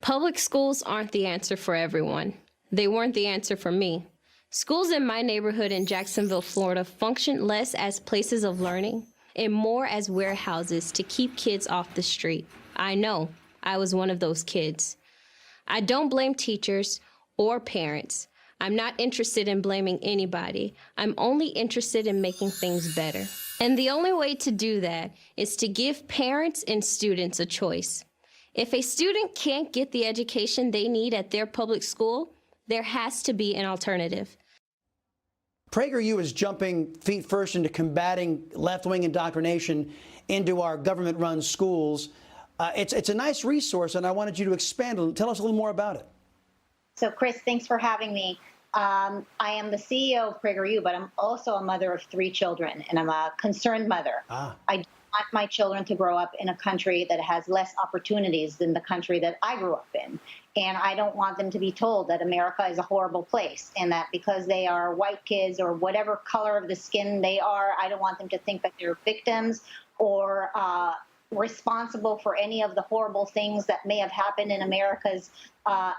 Public schools aren't the answer for everyone. They weren't the answer for me. Schools in my neighborhood in Jacksonville, Florida, function less as places of learning and more as warehouses to keep kids off the street. I know. I was one of those kids. I don't blame teachers or parents. I'm not interested in blaming anybody. I'm only interested in making things better. And the only way to do that is to give parents and students a choice. If a student can't get the education they need at their public school, there has to be an alternative. Prager U is jumping feet first into combating left-wing indoctrination into our government-run schools. It's a nice resource, and I wanted you to expand. Tell us a little more about it. So, Chris, thanks for having me. I am the CEO of Prager U, but I'm also a mother of 3 children, and I'm a concerned mother. I don't want my children to grow up in a country that has less opportunities than the country that I grew up in. And I don't want them to be told that America is a horrible place and that because they are white kids or whatever color of the skin they are, I don't want them to think that they're victims or responsible for any of the horrible things that may have happened in America's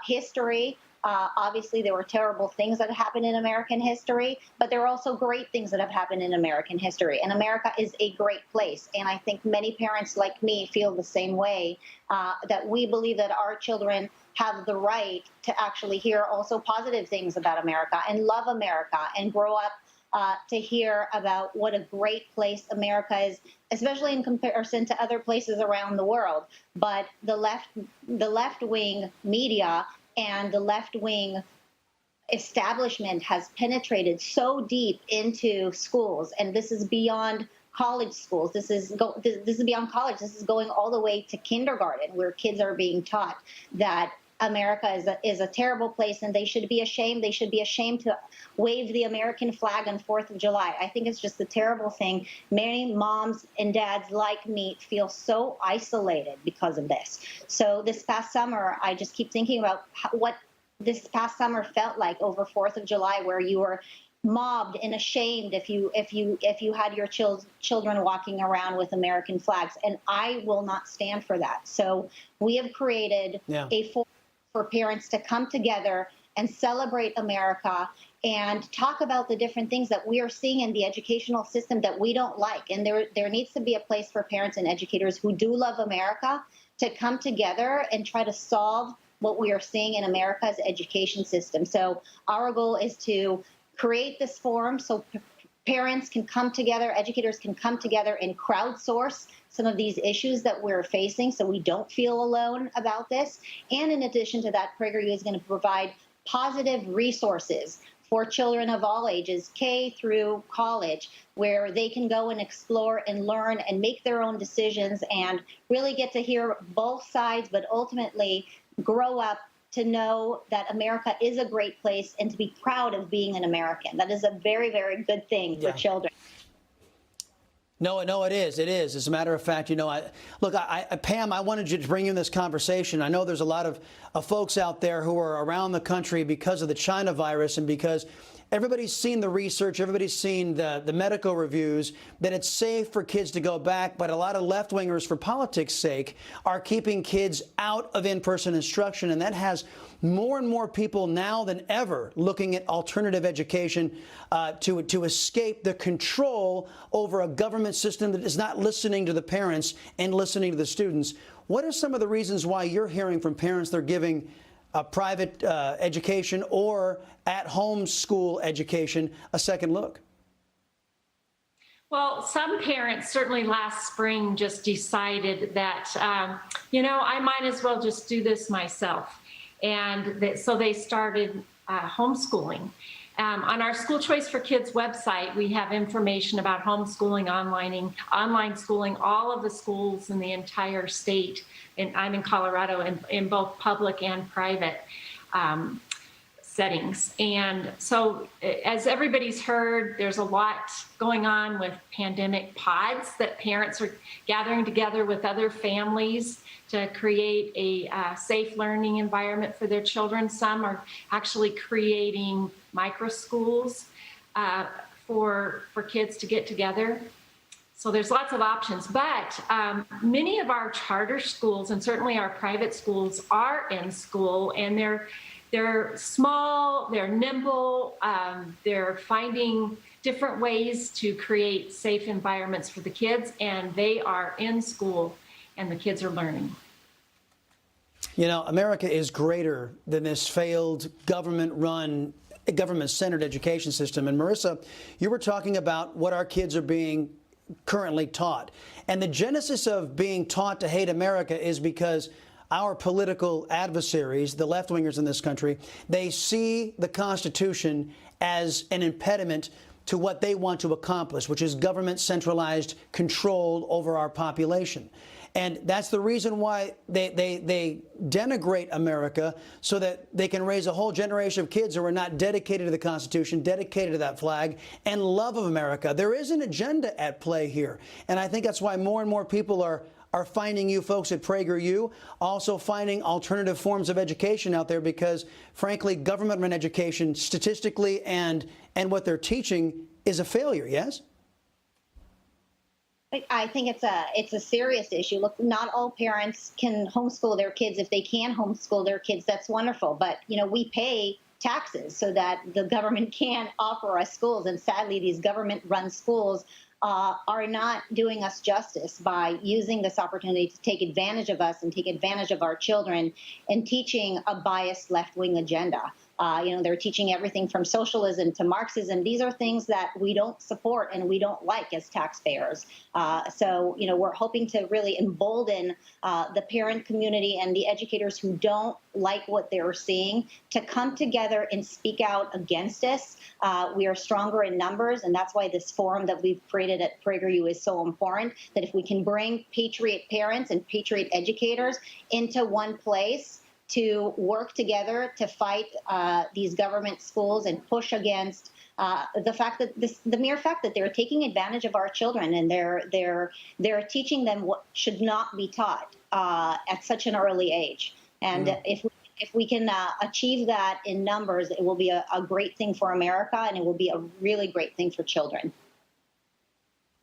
history. Obviously, there were terrible things that happened in American history, but there are also great things that have happened in American history. And America is a great place. And I think many parents like me feel the same way, that we believe that our children have the right to actually hear also positive things about America and love America and grow up to hear about what a great place America is, especially in comparison to other places around the world. But the left-wing media and the left-wing establishment has penetrated so deep into schools, and this is beyond college schools. This is beyond college. This is going all the way to kindergarten, where kids are being taught that America is a terrible place and they should be ashamed. They should be ashamed to wave the American flag on 4th of July. I think it's just a terrible thing. Many moms and dads like me feel so isolated because of this. So this past summer, I just keep thinking about what this past summer felt like over 4th of July, where you were mobbed and ashamed if you had your children walking around with American flags. And I will not stand for that. So we have created a forum for parents to come together and celebrate America and talk about the different things that we are seeing in the educational system that we don't like. And there needs to be a place for parents and educators who do love America to come together and try to solve what we are seeing in America's education system. So our goal is to create this forum so parents can come together, educators can come together and crowdsource some of these issues that we're facing so we don't feel alone about this. And in addition to that, Prager U is going to provide positive resources for children of all ages, K through college, where they can go and explore and learn and make their own decisions and really get to hear both sides, but ultimately grow up to know that America is a great place and to be proud of being an American. That is a very, very good thing for children. No, it is. It is. As a matter of fact, you know, Pam, I wanted you to bring in this conversation. I know there's a lot of folks out there who are around the country because of the China virus and because everybody's seen the research, everybody's seen the medical reviews, that it's safe for kids to go back. But a lot of left-wingers, for politics' sake, are keeping kids out of in-person instruction. And that has more and more people now than ever looking at alternative education to escape the control over a government system that is not listening to the parents and listening to the students. What are some of the reasons why you're hearing from parents they're giving a private education or at-home school education a second look? Well, some parents certainly last spring just decided that, you know, I might as well just do this myself. And so they started homeschooling. On our School Choice for Kids website, we have information about homeschooling, online schooling, all of the schools in the entire state. And I'm in Colorado in both public and private settings. And so as everybody's heard, there's a lot going on with pandemic pods that parents are gathering together with other families to create a safe learning environment for their children. Some are actually creating micro schools for kids to get together. So there's lots of options, but many of our charter schools and certainly our private schools are in school, and they're small, they're nimble, they're finding different ways to create safe environments for the kids, and they are in school and the kids are learning. You know, America is greater than this failed government-run, government-centered education system. And Marissa, you were talking about what our kids are being currently taught. And the genesis of being taught to hate America is because our political adversaries, the left-wingers in this country, they see the Constitution as an impediment to what they want to accomplish, which is government centralized control over our population. And that's the reason why they denigrate America, so that they can raise a whole generation of kids who are not dedicated to the Constitution, dedicated to that flag, and love of America. There is an agenda at play here. And I think that's why more and more people are finding you folks at Prager U, also finding alternative forms of education out there, because, frankly, government-run education, statistically and what they're teaching, is a failure, yes? I think it's a serious issue. Look, not all parents can homeschool their kids. If they can homeschool their kids, that's wonderful. But, you know, we pay taxes so that the government can offer us schools. And sadly, these government-run schools are not doing us justice by using this opportunity to take advantage of us and take advantage of our children and teaching a biased left-wing agenda. You know, they're teaching everything from socialism to Marxism. These are things that we don't support and we don't like as taxpayers. So, you know, we're hoping to really embolden the parent community and the educators who don't like what they're seeing to come together and speak out against us. We are stronger in numbers, and that's why this forum that we've created at Prager U is so important, that if we can bring patriot parents and patriot educators into one place to work together to fight these government schools and push against the fact that the mere fact that they're taking advantage of our children, and they're teaching them what should not be taught at such an early age. And if we can achieve that in numbers, it will be a great thing for America, and it will be a really great thing for children.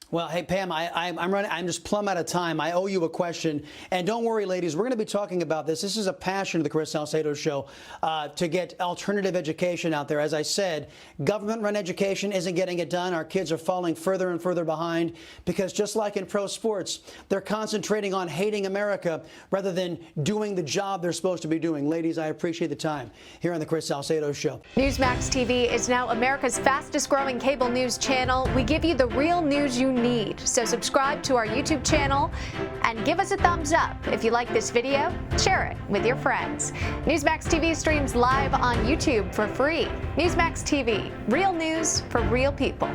Well, hey, Pam, I'm just plumb out of time. I owe you a question. And don't worry, ladies, we're going to be talking about this. This is a passion of the Chris Salcedo Show, to get alternative education out there. As I said, government-run education isn't getting it done. Our kids are falling further and further behind because, just like in pro sports, they're concentrating on hating America rather than doing the job they're supposed to be doing. Ladies, I appreciate the time here on the Chris Salcedo Show. Newsmax TV is now America's fastest-growing cable news channel. We give you the real news you need. So subscribe to our YouTube channel and give us a thumbs up. If you like this video, share it with your friends. Newsmax TV streams live on YouTube for free. Newsmax TV, real news for real people.